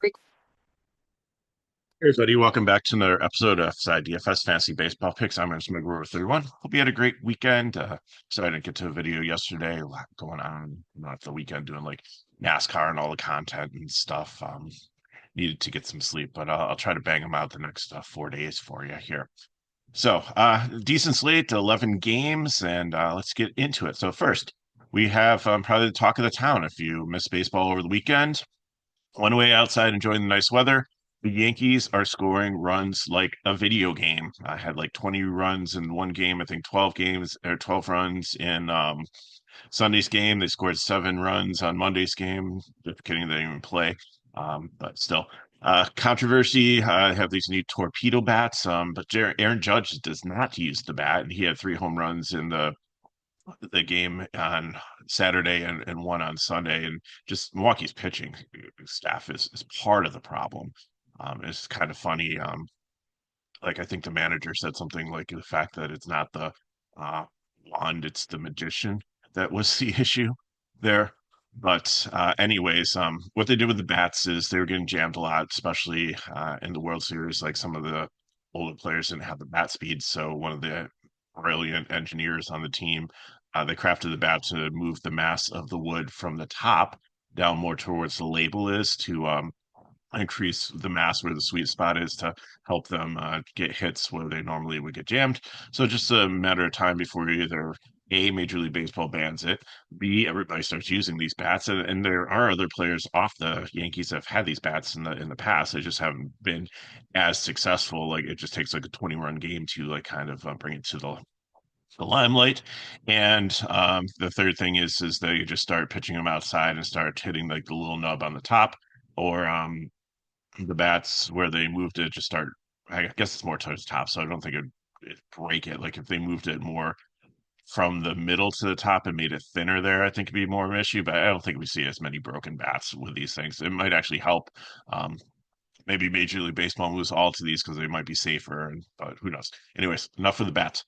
Hey everybody, welcome back to another episode of FSi DFS Fantasy Baseball Picks. I'm Ernest McGruer 31. Hope you had a great weekend. Sorry I didn't get to a video yesterday. A lot going on the weekend doing like NASCAR and all the content and stuff. Needed to get some sleep, but I'll try to bang them out the next 4 days for you here. So, decent slate, 11 games, and let's get into it. So first, we have probably the talk of the town. If you missed baseball over the weekend, one way outside enjoying the nice weather. The Yankees are scoring runs like a video game. I had like 20 runs in one game. I think 12 games or 12 runs in Sunday's game. They scored 7 runs on Monday's game. Just kidding, they didn't even play. But still, controversy. I have these new torpedo bats. But Aaron Judge does not use the bat, and he had 3 home runs in the game on Saturday and one on Sunday. And just Milwaukee's pitching staff is part of the problem. It's kind of funny. Like I think the manager said something like the fact that it's not the uh, wand, it's the magician that was the issue there. But anyways, what they did with the bats is they were getting jammed a lot, especially in the World Series. Like some of the older players didn't have the bat speed, so one of the brilliant engineers on the team, they crafted the bat to move the mass of the wood from the top down more towards the label is to increase the mass where the sweet spot is to help them get hits where they normally would get jammed. So just a matter of time before either A, Major League Baseball bans it, B, everybody starts using these bats, and there are other players off the Yankees that have had these bats in the past. They just haven't been as successful. Like it just takes like a 20-run game to like kind of bring it to the limelight. And the third thing is they just start pitching them outside and start hitting like the little nub on the top, or the bats where they moved it just start. I guess it's more towards top, so I don't think it'd break it. Like if they moved it more from the middle to the top and made it thinner there, I think it'd be more of an issue. But I don't think we see as many broken bats with these things. It might actually help. Um, Maybe Major League Baseball moves all to these because they might be safer, but who knows? Anyways, enough of the bats.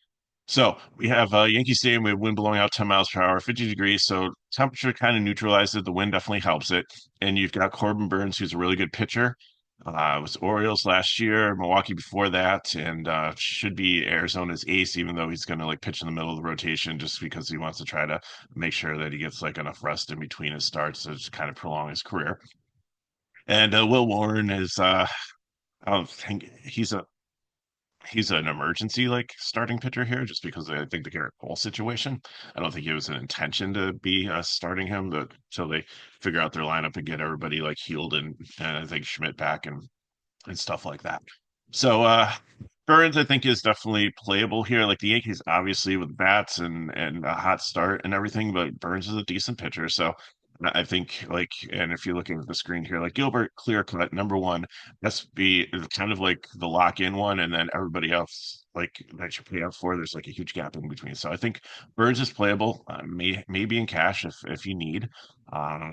So we have Yankee Stadium. We have wind blowing out 10 miles per hour, 50 degrees. So temperature kind of neutralizes it. The wind definitely helps it. And you've got Corbin Burns, who's a really good pitcher. It was Orioles last year, Milwaukee before that, and should be Arizona's ace, even though he's going to like pitch in the middle of the rotation just because he wants to try to make sure that he gets like enough rest in between his starts to just kind of prolong his career. And Will Warren is, I don't think he's an emergency like starting pitcher here just because I think the Garrett Cole situation. I don't think it was an intention to be starting him, but so they figure out their lineup and get everybody like healed and I think Schmidt back and stuff like that. So Burns I think is definitely playable here. Like the Yankees obviously with bats and a hot start and everything, but Burns is a decent pitcher. So I think like, and if you're looking at the screen here, like Gilbert, clear cut, number one, that's be kind of like the lock in one, and then everybody else like that you pay up for. There's like a huge gap in between. So I think Burns is playable, maybe in cash if you need. Um,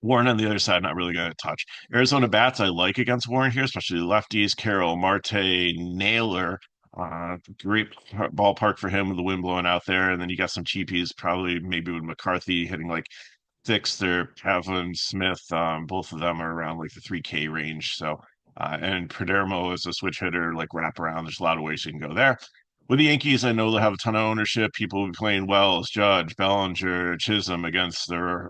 Warren on the other side, not really going to touch. Arizona bats, I like against Warren here, especially lefties. Carroll, Marte, Naylor. Great ballpark for him with the wind blowing out there. And then you got some cheapies, probably maybe with McCarthy hitting like sixth or Pavlin Smith. Both of them are around like the 3K range. So, and Perdermo is a switch hitter, like wrap around. There's a lot of ways you can go there. With the Yankees, I know they'll have a ton of ownership. People will be playing Wells, Judge, Bellinger, Chisholm against their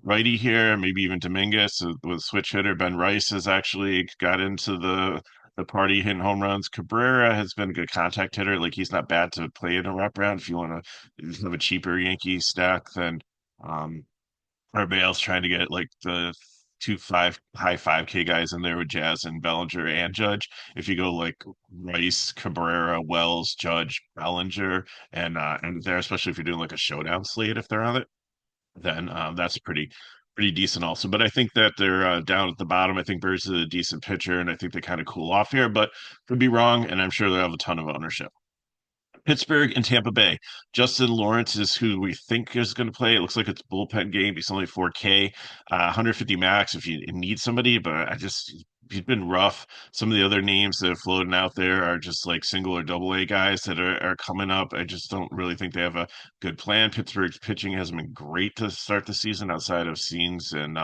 righty here, maybe even Dominguez with switch hitter. Ben Rice has actually got into the party hitting home runs. Cabrera has been a good contact hitter. Like he's not bad to play in a wraparound if you want to have a cheaper Yankee stack than um everybody else trying to get like the 2 high 5K guys in there with Jazz and Bellinger and Judge. If you go like Rice, Cabrera, Wells, Judge, Bellinger, and there, especially if you're doing like a showdown slate, if they're on it, then that's pretty decent also. But I think that they're down at the bottom. I think Burns is a decent pitcher, and I think they kind of cool off here, but could be wrong, and I'm sure they have a ton of ownership. Pittsburgh and Tampa Bay. Justin Lawrence is who we think is going to play. It looks like it's a bullpen game. He's only 4K, 150 max if you need somebody, but I just he's been rough. Some of the other names that are floating out there are just like single or double A guys that are coming up. I just don't really think they have a good plan. Pittsburgh's pitching hasn't been great to start the season outside of Scenes and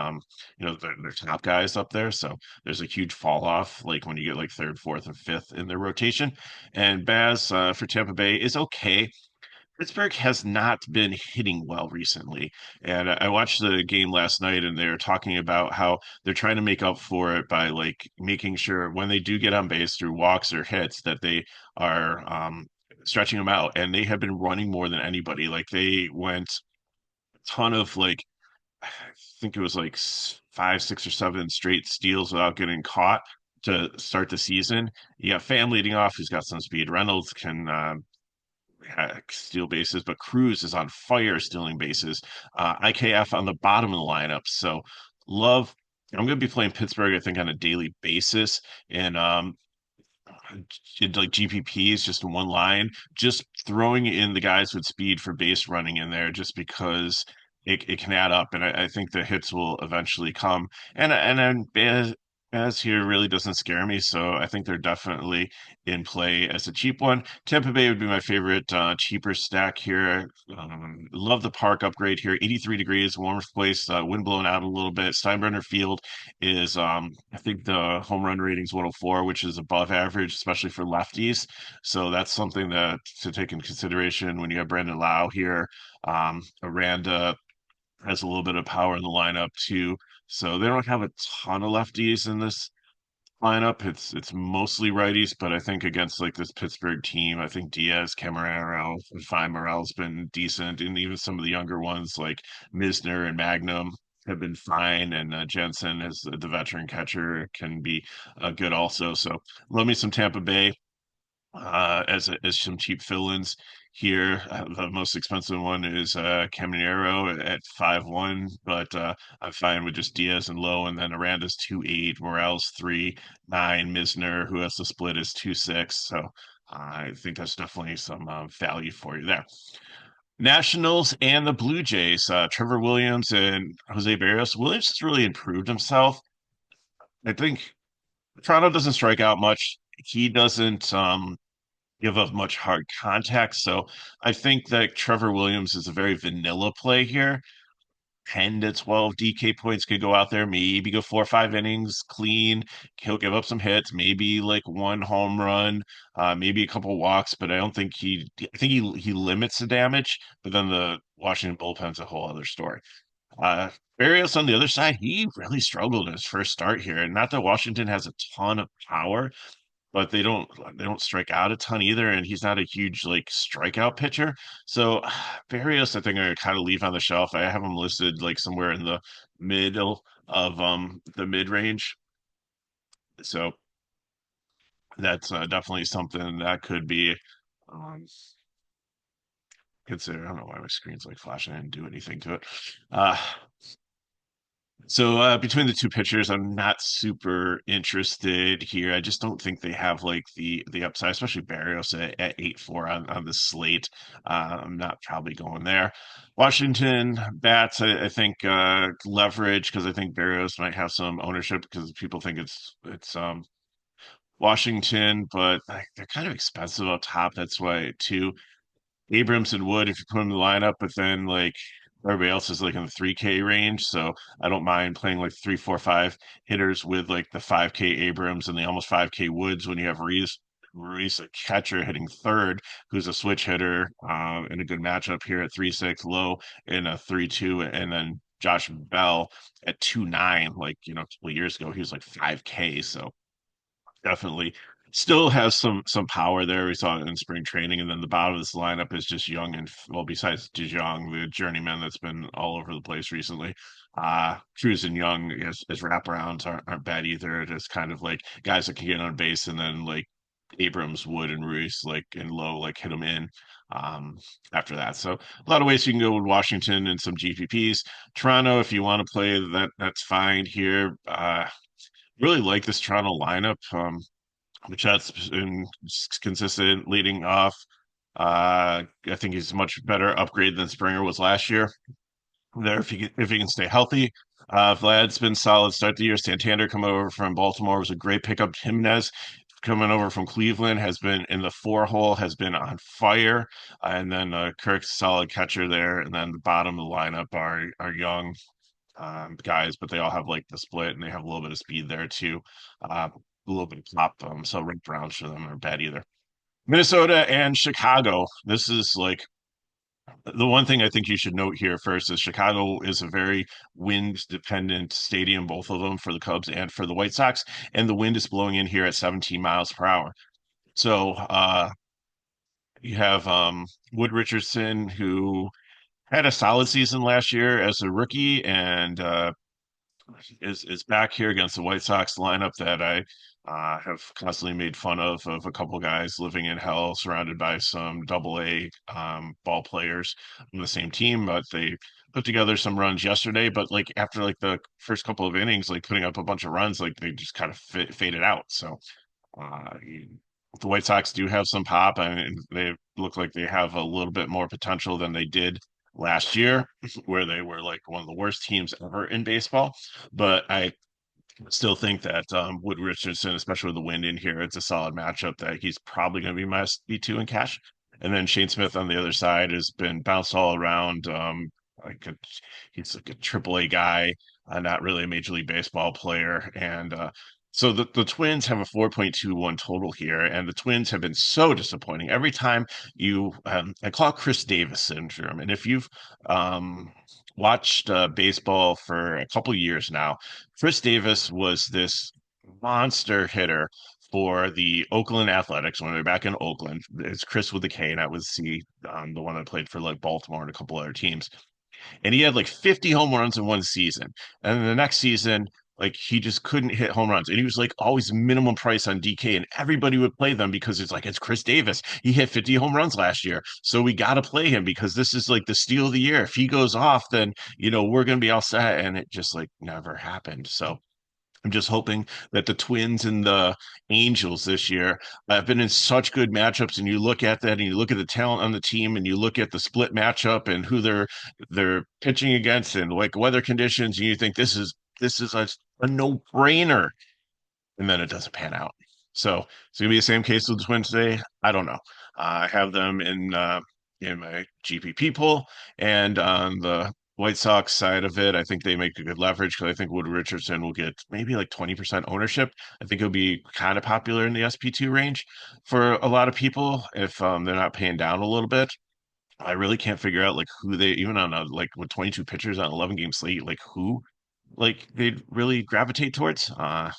their top guys up there. So there's a huge fall off like when you get like third, fourth, and fifth in their rotation. And Baz for Tampa Bay is okay. Pittsburgh has not been hitting well recently. And I watched the game last night and they're talking about how they're trying to make up for it by like making sure when they do get on base through walks or hits that they are stretching them out. And they have been running more than anybody. Like they went a ton of like, I think it was like five, six, or seven straight steals without getting caught to start the season. You got Pham leading off, who's got some speed. Reynolds can steal bases, but Cruz is on fire stealing bases. IKF on the bottom of the lineup. So love. I'm going to be playing Pittsburgh, I think, on a daily basis, and like GPPs just in one line, just throwing in the guys with speed for base running in there, just because it can add up, and I think the hits will eventually come. And then Baz here really doesn't scare me, so I think they're definitely in play as a cheap one. Tampa Bay would be my favorite cheaper stack here. Love the park upgrade here. 83 degrees, warmest place, wind blowing out a little bit. Steinbrenner Field is I think the home run rating's 104, which is above average, especially for lefties. So that's something that to take into consideration when you have Brandon Lau here. Aranda has a little bit of power in the lineup too. So they don't have a ton of lefties in this lineup. It's mostly righties, but I think against like this Pittsburgh team, I think Diaz, Camarero, and Fine Morel's been decent, and even some of the younger ones like Misner and Magnum have been fine, and Jensen as the veteran catcher can be good also. So love me some Tampa Bay as some cheap fill-ins here. The most expensive one is Caminero at 5-1, but I'm fine with just Diaz and Low, and then Aranda's 2-8, Morales 3-9, Misner, who has the split, is 2-6. So I think that's definitely some value for you there. Nationals and the Blue Jays, Trevor Williams and Jose Barrios. Williams has really improved himself. I think Toronto doesn't strike out much. He doesn't give up much hard contact. So I think that Trevor Williams is a very vanilla play here. 10 to 12 DK points could go out there, maybe go 4 or 5 innings clean. He'll give up some hits, maybe like one home run, maybe a couple walks, but I don't think I think he limits the damage, but then the Washington bullpen's a whole other story. Uh, Barrios on the other side, he really struggled in his first start here. And not that Washington has a ton of power, but they don't strike out a ton either, and he's not a huge like strikeout pitcher. So Barrios, I think I kind of leave on the shelf. I have him listed like somewhere in the middle of the mid range. So that's definitely something that could be um considered. I don't know why my screen's like flashing. I didn't do anything to it. Uh So between the two pitchers, I'm not super interested here. I just don't think they have like the upside, especially Barrios at 8-4 on the slate. I'm not probably going there. Washington bats, I think leverage because I think Barrios might have some ownership because people think it's Washington, but they're kind of expensive up top. That's why too. Abrams and Wood if you put them in the lineup, but then like everybody else is like in the 3K range. So I don't mind playing like 3, 4, 5 hitters with like the 5K Abrams and the almost 5K Woods when you have Reese, a catcher hitting third, who's a switch hitter in a good matchup here at 3-6, Low in a 3-2, and then Josh Bell at 2-9. Like, a couple of years ago, he was like 5K. So definitely still has some power there. We saw it in spring training, and then the bottom of this lineup is just young and well, besides DeJong, the journeyman that's been all over the place recently. Cruz and Young as wraparounds aren't bad either. Just kind of like guys that can get on base, and then like Abrams, Wood, and Ruiz like and Low like hit them in. Um, After that, so a lot of ways you can go with Washington and some GPPs. Toronto, if you want to play that, that's fine here. Really like this Toronto lineup. Which has been consistent leading off. I think he's a much better upgrade than Springer was last year. There, if he can stay healthy. Vlad's been solid start the year. Santander coming over from Baltimore was a great pickup. Jimenez coming over from Cleveland has been in the four hole, has been on fire. And then Kirk's solid catcher there. And then the bottom of the lineup are young guys, but they all have like the split and they have a little bit of speed there too. A little bit of pop. So Rick Browns for them are bad either. Minnesota and Chicago. This is like the one thing I think you should note here first is Chicago is a very wind dependent stadium, both of them for the Cubs and for the White Sox. And the wind is blowing in here at 17 miles per hour. So you have Wood Richardson, who had a solid season last year as a rookie and is back here against the White Sox lineup that I have constantly made fun of a couple guys living in hell, surrounded by some double A ball players on the same team. But they put together some runs yesterday. But like after like the first couple of innings, like putting up a bunch of runs, like they just kind of faded out. So uh, the White Sox do have some pop, and they look like they have a little bit more potential than they did last year, where they were like one of the worst teams ever in baseball. But I still think that Wood Richardson, especially with the wind in here, it's a solid matchup that he's probably going to be my SB2 in cash. And then Shane Smith on the other side has been bounced all around. Like a, he's like a triple A guy, not really a Major League Baseball player. And so the Twins have a 4.21 total here, and the Twins have been so disappointing. Every time I call it Chris Davis syndrome. And if you've watched baseball for a couple years now, Chris Davis was this monster hitter for the Oakland Athletics when they were back in Oakland. It's Chris with a K, and that was the one that played for like Baltimore and a couple other teams. And he had like 50 home runs in one season. And then the next season, like he just couldn't hit home runs. And he was like always minimum price on DK, and everybody would play them because it's like it's Chris Davis. He hit 50 home runs last year. So we got to play him because this is like the steal of the year. If he goes off, then we're gonna be all set. And it just like never happened. So I'm just hoping that the Twins and the Angels this year have been in such good matchups, and you look at that, and you look at the talent on the team, and you look at the split matchup and who they're pitching against, and like weather conditions, and you think this is a no brainer, and then it doesn't pan out. So it's gonna be the same case with the Twins today. I don't know. I have them in my GPP pool, and on the White Sox side of it, I think they make a good leverage because I think Wood Richardson will get maybe like 20% ownership. I think he'll be kind of popular in the SP2 range for a lot of people if they're not paying down a little bit. I really can't figure out like who they even on a like with 22 pitchers on 11 game slate, like who like they'd really gravitate towards.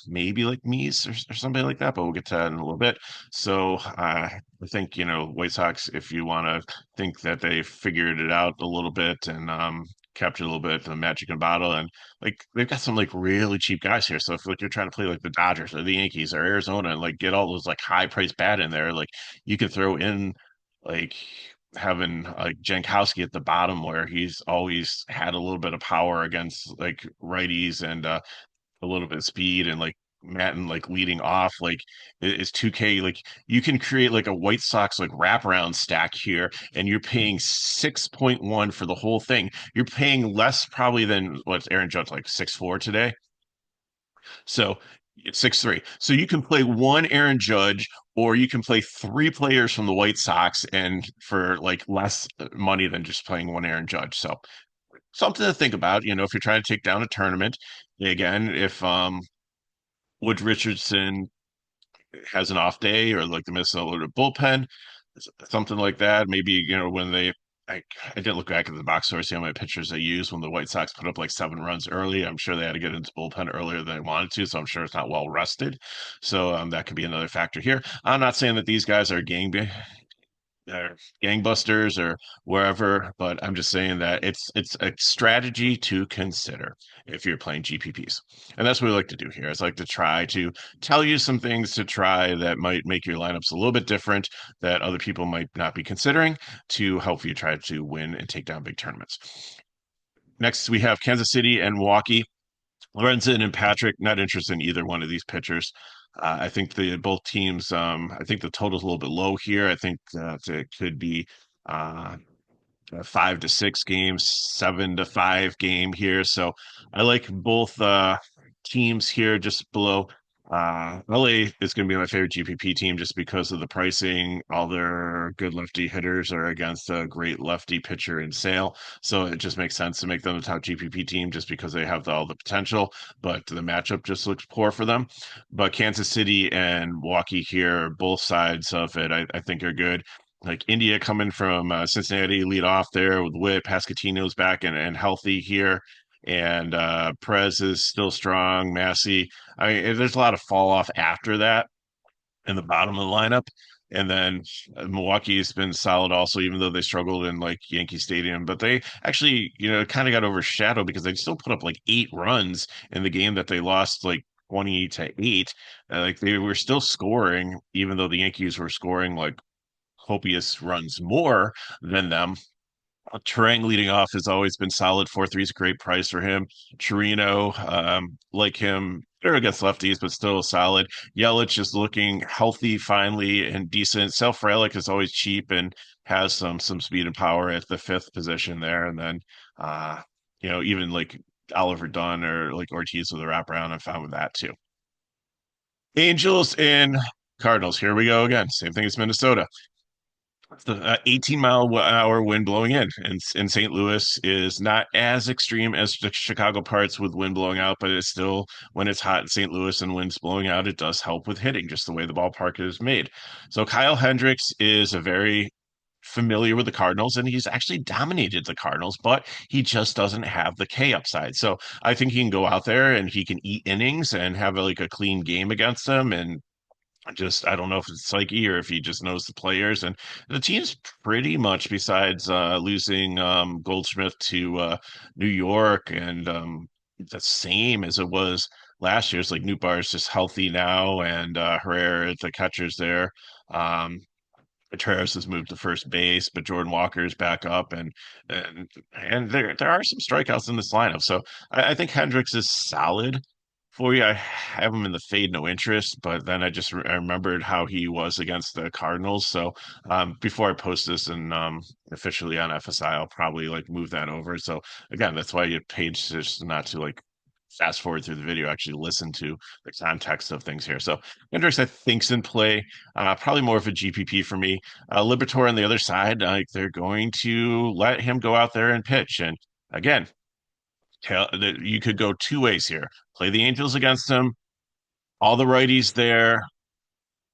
Maybe like Mies or somebody like that, but we'll get to that in a little bit. So I think White Sox, if you want to think that they figured it out a little bit and captured a little bit of the magic in a bottle, and like they've got some like really cheap guys here. So if like you're trying to play like the Dodgers or the Yankees or Arizona and like get all those like high price bat in there, like you could throw in like having like Jankowski at the bottom where he's always had a little bit of power against like righties and a little bit of speed and like Matten like leading off like is 2K like you can create like a White Sox like wraparound stack here and you're paying 6.1 for the whole thing. You're paying less probably than what's Aaron Judge like 6'4" today. So it's 6'3". So you can play one Aaron Judge, or you can play three players from the White Sox and for like less money than just playing one Aaron Judge. So something to think about, if you're trying to take down a tournament. Again, if Wood Richardson has an off day or like the Minnesota bullpen, something like that. Maybe, when I didn't look back at the box score to see how many pitchers they used when the White Sox put up like 7 runs early. I'm sure they had to get into bullpen earlier than they wanted to, so I'm sure it's not well rested. So that could be another factor here. I'm not saying that these guys are or gangbusters or wherever, but I'm just saying that it's a strategy to consider if you're playing GPPs. And that's what we like to do here. It's like to try to tell you some things to try that might make your lineups a little bit different that other people might not be considering to help you try to win and take down big tournaments. Next, we have Kansas City and Milwaukee. Lorenzen and Patrick, not interested in either one of these pitchers. I think both teams. I think the total's a little bit low here. I think that it could be. a 5 to 6 games, 7 to 5 game here. So I like both teams here just below. LA is going to be my favorite GPP team just because of the pricing. All their good lefty hitters are against a great lefty pitcher in Sale. So it just makes sense to make them the top GPP team just because they have all the potential, but the matchup just looks poor for them. But Kansas City and Milwaukee here, both sides of it, I think are good. Like India coming from Cincinnati, lead off there with Witt, Pascatino's back and healthy here. And Perez is still strong. Massey, I mean, there's a lot of fall off after that in the bottom of the lineup. And then Milwaukee's been solid also, even though they struggled in like Yankee Stadium. But they actually, kind of got overshadowed because they still put up like 8 runs in the game that they lost like 20-8. Like they were still scoring, even though the Yankees were scoring like copious runs more than them. Terang leading off has always been solid. 4-3 is a great price for him. Chirino, like him, they're against lefties, but still solid. Yelich is looking healthy finally and decent. Sal Frelick is always cheap and has some speed and power at the fifth position there. And then, uh, even like Oliver Dunn or like Ortiz with a wraparound, I'm fine with that too. Angels and Cardinals. Here we go again. Same thing as Minnesota. The 18-mile-hour wind blowing in St. Louis is not as extreme as the Chicago parts with wind blowing out, but it's still when it's hot in St. Louis and wind's blowing out, it does help with hitting, just the way the ballpark is made. So Kyle Hendricks is a very familiar with the Cardinals, and he's actually dominated the Cardinals, but he just doesn't have the K upside. So I think he can go out there and he can eat innings and have like a clean game against them and just I don't know if it's psyche or if he just knows the players and the team's pretty much besides losing Goldschmidt to New York and the same as it was last year. It's like Nootbaar is just healthy now and Herrera the catcher's there. Um, Contreras has moved to first base, but Jordan Walker is back up, and there are some strikeouts in this lineup. So I think Hendricks is solid for you. I have him in the fade, no interest, but then I remembered how he was against the Cardinals. So before I post this and officially on FSI, I'll probably like move that over. So again, that's why you paid just not to like fast forward through the video, actually listen to the context of things here. So Hendricks, I think's in play. Probably more of a GPP for me. Liberatore on the other side, like they're going to let him go out there and pitch. And again, you could go 2 ways here. Play the Angels against him. All the righties there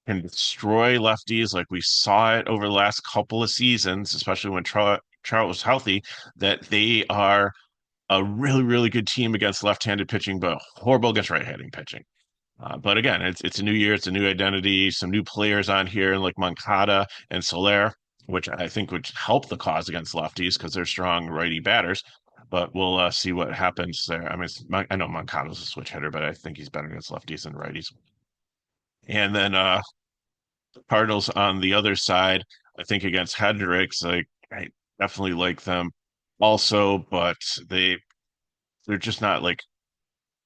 can destroy lefties, like we saw it over the last couple of seasons, especially when Trout was healthy. That they are a really, really good team against left-handed pitching, but horrible against right-handed pitching. But again, it's a new year, it's a new identity, some new players on here, like Moncada and Soler, which I think would help the cause against lefties because they're strong righty batters. But we'll see what happens there. I mean, I know Moncada's a switch hitter, but I think he's better against lefties than righties. And then Cardinals on the other side, I think against Hendricks, like I definitely like them also, but they're just not like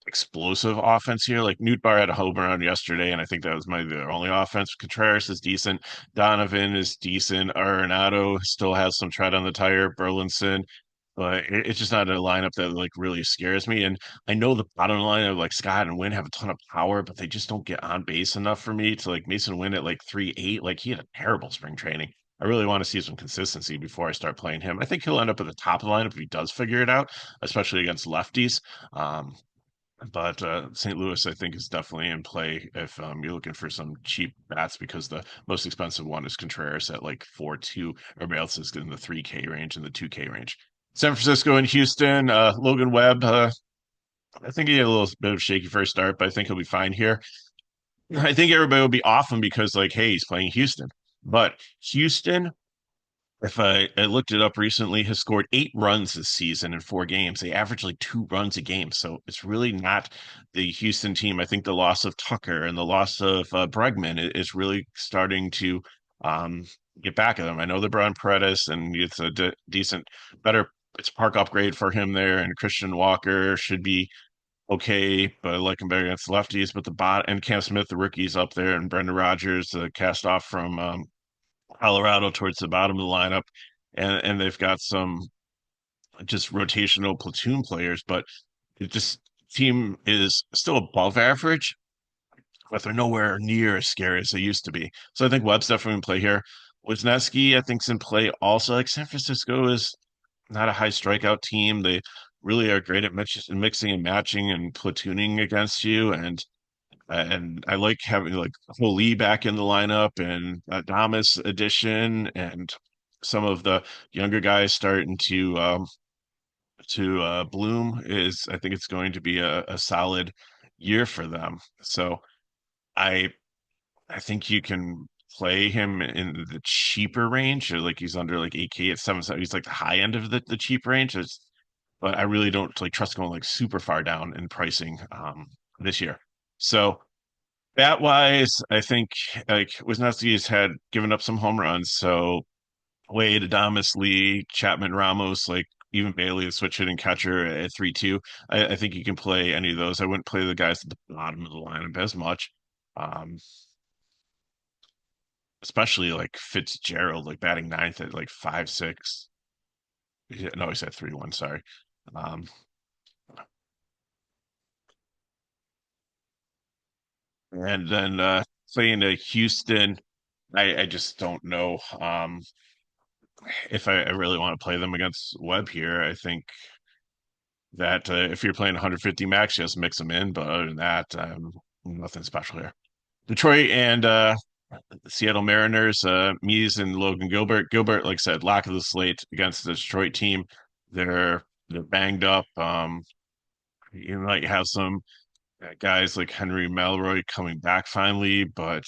explosive offense here. Like Nootbaar had a home run yesterday, and I think that was maybe their only offense. Contreras is decent. Donovan is decent. Arenado still has some tread on the tire. Burleson, but it's just not a lineup that like really scares me. And I know the bottom line of like Scott and Wynn have a ton of power, but they just don't get on base enough for me to like Mason Wynn at like 3.8. Like he had a terrible spring training. I really want to see some consistency before I start playing him. I think he'll end up at the top of the lineup if he does figure it out, especially against lefties. But St. Louis, I think, is definitely in play if you're looking for some cheap bats because the most expensive one is Contreras at like 4.2. Everybody else is in the 3K range and the 2K range. San Francisco and Houston, Logan Webb, I think he had a little bit of a shaky first start, but I think he'll be fine here. I think everybody will be off him because, like, hey, he's playing Houston. But Houston if I looked it up recently, has scored 8 runs this season in 4 games. They average like 2 runs a game. So it's really not the Houston team. I think the loss of Tucker and the loss of Bregman is really starting to um, get back at them. I know they brought in Paredes and it's a decent, better, it's a park upgrade for him there. And Christian Walker should be okay, but I like him better against lefties. But the bot and Cam Smith, the rookies up there, and Brendan Rodgers, the cast off from Colorado towards the bottom of the lineup. and they've got some just rotational platoon players, but it just team is still above average, but they're nowhere near as scary as they used to be. So I think Webb's definitely in play here. Wisniewski, I think, is in play also. Like San Francisco is not a high strikeout team. They really are great at mixing and matching and platooning against you. And I like having like Lee back in the lineup and Adamas addition and some of the younger guys starting to bloom. Is I think it's going to be a solid year for them. So I I think you can play him in the cheaper range, or like he's under like 8K at 7. He's like the high end of the cheap range. But I really don't like trust going like super far down in pricing this year. So bat wise, I think like Wisniewski has had given up some home runs. So Wade, Adamas, Lee, Chapman, Ramos, like even Bailey, the switch hitting catcher at 3-2. I think you can play any of those. I wouldn't play the guys at the bottom of the lineup as much. Um, Especially like Fitzgerald, like batting ninth at like 5-6. Yeah, no, he's at 3-1, sorry. Um, and then playing to Houston, I just don't know if I really want to play them against Webb here. I think that if you're playing 150 max, just mix them in. But other than that, nothing special here. Detroit and Seattle Mariners, Mees and Logan Gilbert. Gilbert, like I said, lack of the slate against the Detroit team. They're banged up. You might have some guys like Henry Malroy coming back finally, but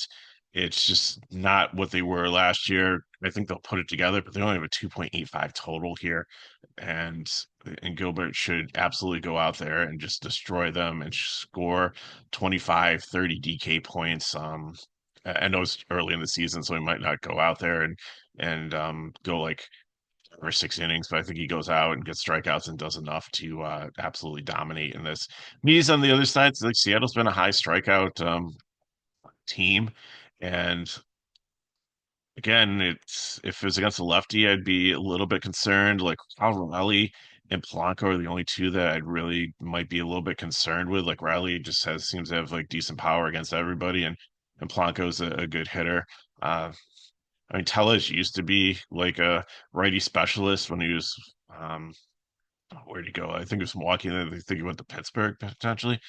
it's just not what they were last year. I think they'll put it together, but they only have a 2.85 total here. And and Gilbert should absolutely go out there and just destroy them and score 25, 30 DK points. I know it's early in the season, so he might not go out there and go like or 6 innings, but I think he goes out and gets strikeouts and does enough to absolutely dominate in this. Me's on the other side, like Seattle's been a high strikeout team, and again, it's if it was against a lefty, I'd be a little bit concerned. Like Riley and Polanco are the only two that I'd really might be a little bit concerned with. Like Riley just has seems to have like decent power against everybody, and Polanco's a good hitter. Uh, I mean, Tellez used to be like a righty specialist when he was um, where'd he go? I think it was Milwaukee, and then I think he went to Pittsburgh potentially.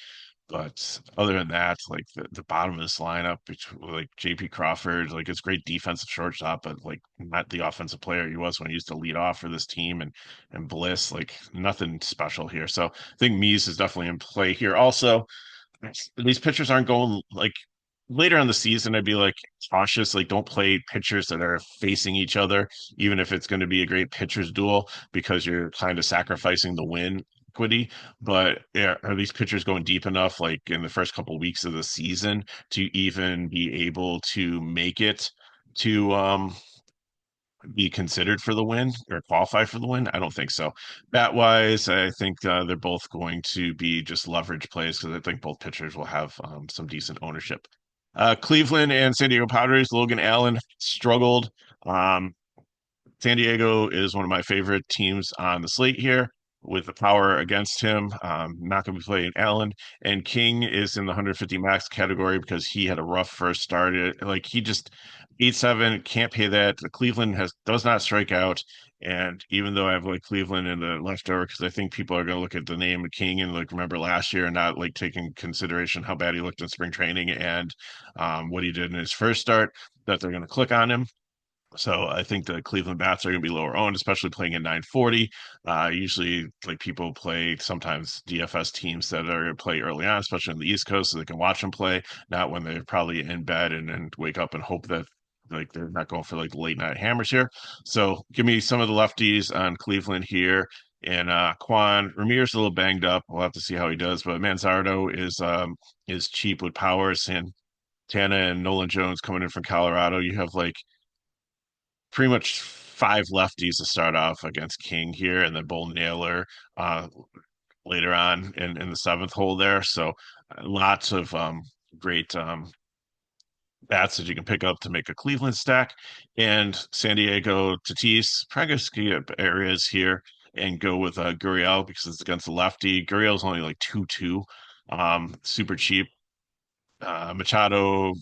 But other than that, like the bottom of this lineup, between like JP Crawford, like it's great defensive shortstop, but like not the offensive player he was when he used to lead off for this team, and Bliss, like nothing special here. So I think Mies is definitely in play here. Also, these pitchers aren't going like later in the season. I'd be like cautious, like don't play pitchers that are facing each other, even if it's going to be a great pitchers duel, because you're kind of sacrificing the win equity. But yeah, are these pitchers going deep enough, like in the first couple of weeks of the season, to even be able to make it to be considered for the win or qualify for the win? I don't think so. Bat wise, I think they're both going to be just leverage plays because I think both pitchers will have some decent ownership. Cleveland and San Diego Padres, Logan Allen struggled. Um, San Diego is one of my favorite teams on the slate here with the power against him. Not going to be playing Allen. And King is in the 150 max category because he had a rough first start. Like he just 8-7, can't pay that. Cleveland does not strike out. And even though I have like Cleveland in the leftover, because I think people are going to look at the name of King and like remember last year and not like taking consideration how bad he looked in spring training and what he did in his first start, that they're going to click on him. So I think the Cleveland bats are going to be lower owned, especially playing in 940. Usually, like people play sometimes DFS teams that are going to play early on, especially on the East Coast, so they can watch them play, not when they're probably in bed and wake up and hope that like they're not going for like late night hammers here. So give me some of the lefties on Cleveland here. And Quan Ramirez a little banged up. We'll have to see how he does. But Manzardo is cheap with powers, and Tana and Nolan Jones coming in from Colorado. You have like pretty much five lefties to start off against King here, and then Bull Naylor uh, later on in the seventh hole there. So lots of great bats that you can pick up to make a Cleveland stack. And San Diego Tatis, probably gonna skip areas here and go with Gurriel because it's against the lefty. Gurriel's only like 2-2, super cheap. Machado,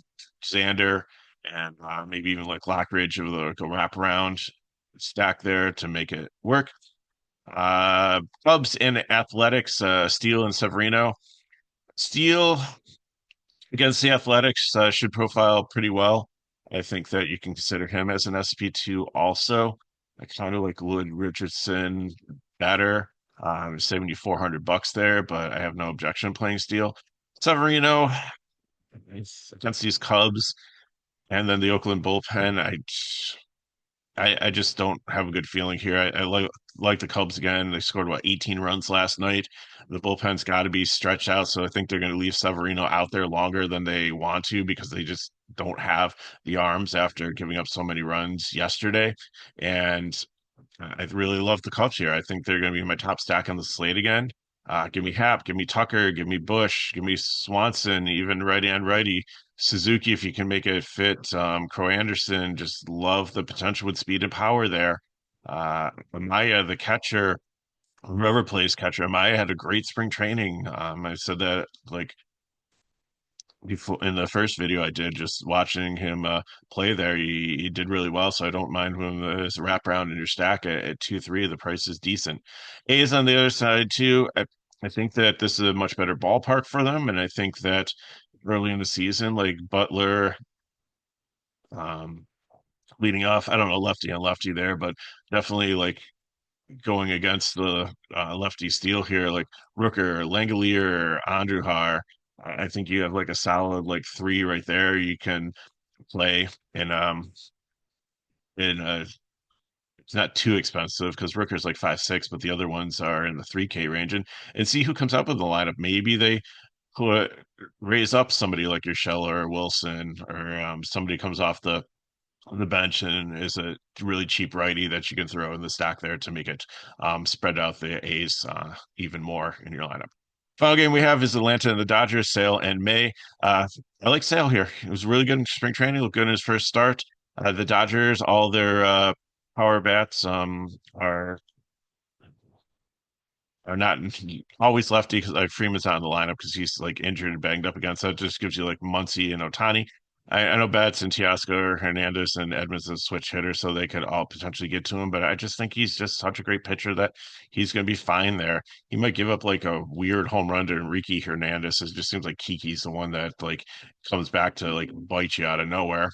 Xander, and maybe even like Lockridge of the go wraparound stack there to make it work. Cubs and Athletics, Steele and Severino. Steele against the Athletics should profile pretty well. I think that you can consider him as an SP2 also. I kind of like Wood Richardson better. Saving you $400 there, but I have no objection playing Steele. Severino against these Cubs and then the Oakland bullpen. I just don't have a good feeling here. I like the Cubs again. They scored what 18 runs last night. The bullpen's got to be stretched out, so I think they're going to leave Severino out there longer than they want to because they just don't have the arms after giving up so many runs yesterday. And I really love the Cubs here. I think they're going to be my top stack on the slate again. Give me Hap, give me Tucker, give me Bush, give me Swanson, even righty and righty. Suzuki, if you can make it fit. Crow Anderson, just love the potential with speed and power there. Amaya, the catcher, whoever plays catcher, Amaya had a great spring training. I said that like before in the first video I did, just watching him play there, he did really well. So I don't mind when there's a wraparound in your stack at 2-3. The price is decent. A's on the other side too. I think that this is a much better ballpark for them, and I think that early in the season, like Butler, um, leading off, I don't know lefty on lefty there, but definitely like going against the lefty steel here, like Rooker, Langelier, Andujar. I think you have like a solid like three right there. You can play in it's not too expensive because Rooker's like 5-6, but the other ones are in the 3K range and see who comes up with the lineup. Maybe they put raise up somebody like your Scheller or Wilson or somebody comes off the bench and is a really cheap righty that you can throw in the stack there to make it spread out the A's even more in your lineup. Final game we have is Atlanta and the Dodgers, Sale and May. I like Sale here. It was really good in spring training, looked good in his first start. The Dodgers, all their power bats are not always lefty because like Freeman's not in the lineup because he's like injured and banged up against that. Just gives you like Muncy and Otani. I know Betts and Teoscar, Hernandez, and Edmonds is switch hitters, so they could all potentially get to him. But I just think he's just such a great pitcher that he's going to be fine there. He might give up like a weird home run to Enrique Hernandez. It just seems like Kiki's the one that like comes back to like bite you out of nowhere.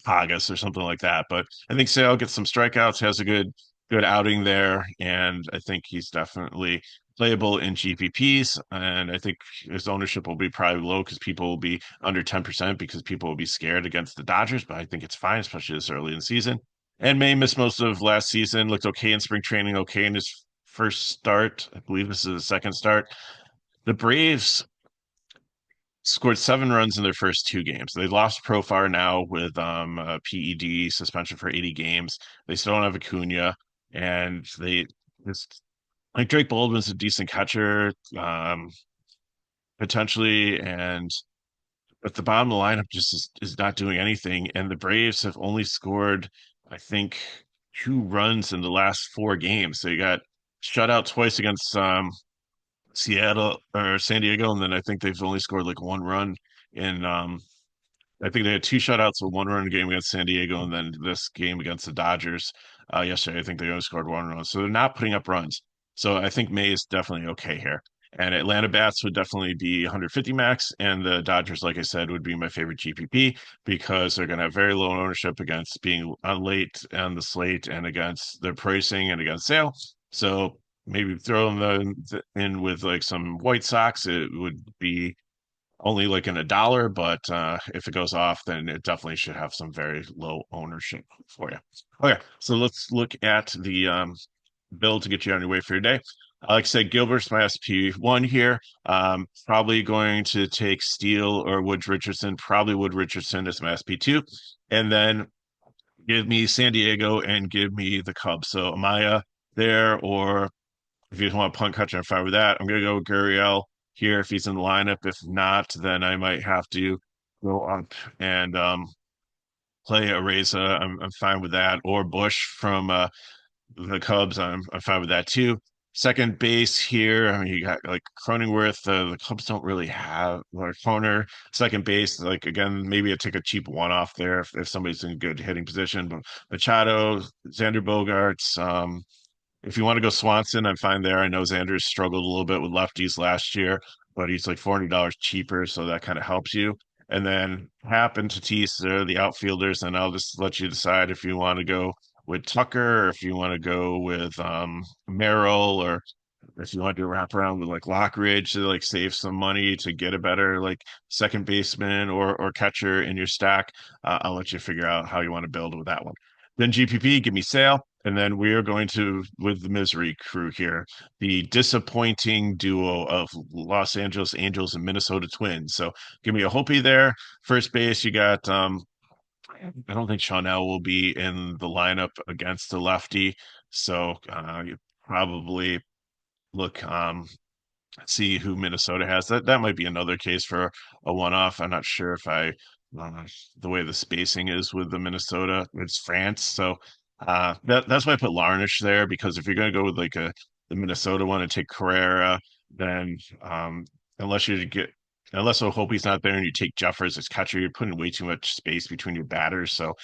Pagas or something like that. But I think Sale gets some strikeouts, has a good outing there, and I think he's definitely playable in GPPs. And I think his ownership will be probably low because people will be under 10% because people will be scared against the Dodgers. But I think it's fine, especially this early in the season. And May missed most of last season, looked okay in spring training, okay in his first start. I believe this is his second start. The Braves scored 7 runs in their first 2 games. They lost Profar now with a PED suspension for 80 games. They still don't have Acuna, and they just like Drake Baldwin's a decent catcher, potentially, and but the bottom of the lineup just is not doing anything. And the Braves have only scored, I think, 2 runs in the last 4 games. They got shut out twice against Seattle or San Diego, and then I think they've only scored like 1 run in I think they had 2 shutouts with 1 run game against San Diego, and then this game against the Dodgers yesterday. I think they only scored 1 run, so they're not putting up runs. So I think May is definitely okay here. And Atlanta bats would definitely be 150 max, and the Dodgers, like I said, would be my favorite GPP because they're going to have very low ownership against being on late on the slate and against their pricing and against sale. So maybe throw them in with like some White Sox. It would be only like in a dollar, but if it goes off, then it definitely should have some very low ownership for you. Okay, so let's look at the bill to get you on your way for your day. Like I said, Gilbert's my SP1 here. Probably going to take Steele or Woods Richardson, probably Wood Richardson as my SP2. And then give me San Diego and give me the Cubs. So Amaya there, or if you just want a punt catcher, I'm fine with that. I'm going to go with Gurriel here if he's in the lineup. If not, then I might have to go up and play Areza. I'm fine with that. Or Bush from the Cubs. I'm fine with that too. Second base here, I mean, you got like Cronenworth. The Cubs don't really have or corner. Second base, like again, maybe I take a cheap one off there if somebody's in good hitting position. But Machado, Xander Bogaerts. If you want to go Swanson, I'm fine there. I know Xander's struggled a little bit with lefties last year, but he's like $40 cheaper, so that kind of helps you. And then Hap and Tatis are the outfielders, and I'll just let you decide if you want to go with Tucker or if you want to go with Merrill or if you want to wrap around with like Lockridge to like save some money to get a better like second baseman or catcher in your stack. I'll let you figure out how you want to build with that one. Then GPP, give me Sale. And then we are going to with the misery crew here, the disappointing duo of Los Angeles Angels and Minnesota Twins. So give me a Hopi there. First base, you got I don't think Chanel will be in the lineup against the lefty. So you probably look see who Minnesota has. That might be another case for a one-off. I'm not sure if uh, the way the spacing is with the Minnesota, it's France. So that's why I put Larnish there because if you're going to go with like the Minnesota one and take Carrera, then unless you get unless Hope's not there and you take Jeffers as catcher, you're putting way too much space between your batters. So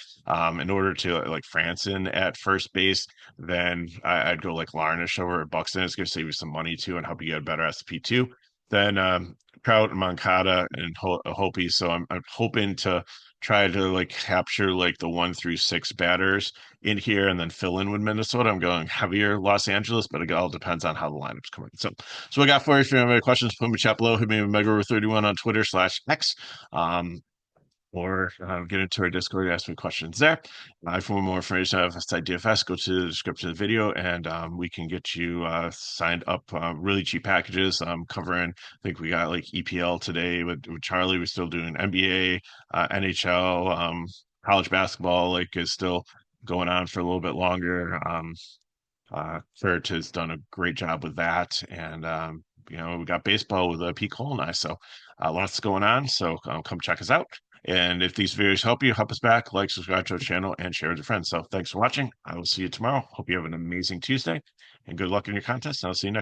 in order to like Franson at first base, then I'd go like Larnish over at Buxton. It's going to save you some money too and help you get a better SP too. Then Trout and Moncada and Hopi. So I'm hoping to try to like capture like the 1 through 6 batters in here and then fill in with Minnesota. I'm going heavier Los Angeles, but it all depends on how the lineups come in. So I got for you. If you have any questions, put them in the chat below. Hit me with MegaRover31 on Twitter/X. Or get into our Discord, ask me questions there. For more information on FSi DFS, go to the description of the video and we can get you signed up. Really cheap packages covering, I think we got like EPL today with Charlie. We're still doing NBA, NHL, college basketball, like is still going on for a little bit longer. Ferret has done a great job with that. And, we got baseball with Pete Cole and I. So lots going on. So come check us out. And if these videos help you, help us back, like, subscribe to our channel, and share with your friends. So thanks for watching. I will see you tomorrow. Hope you have an amazing Tuesday and good luck in your contest. And I'll see you next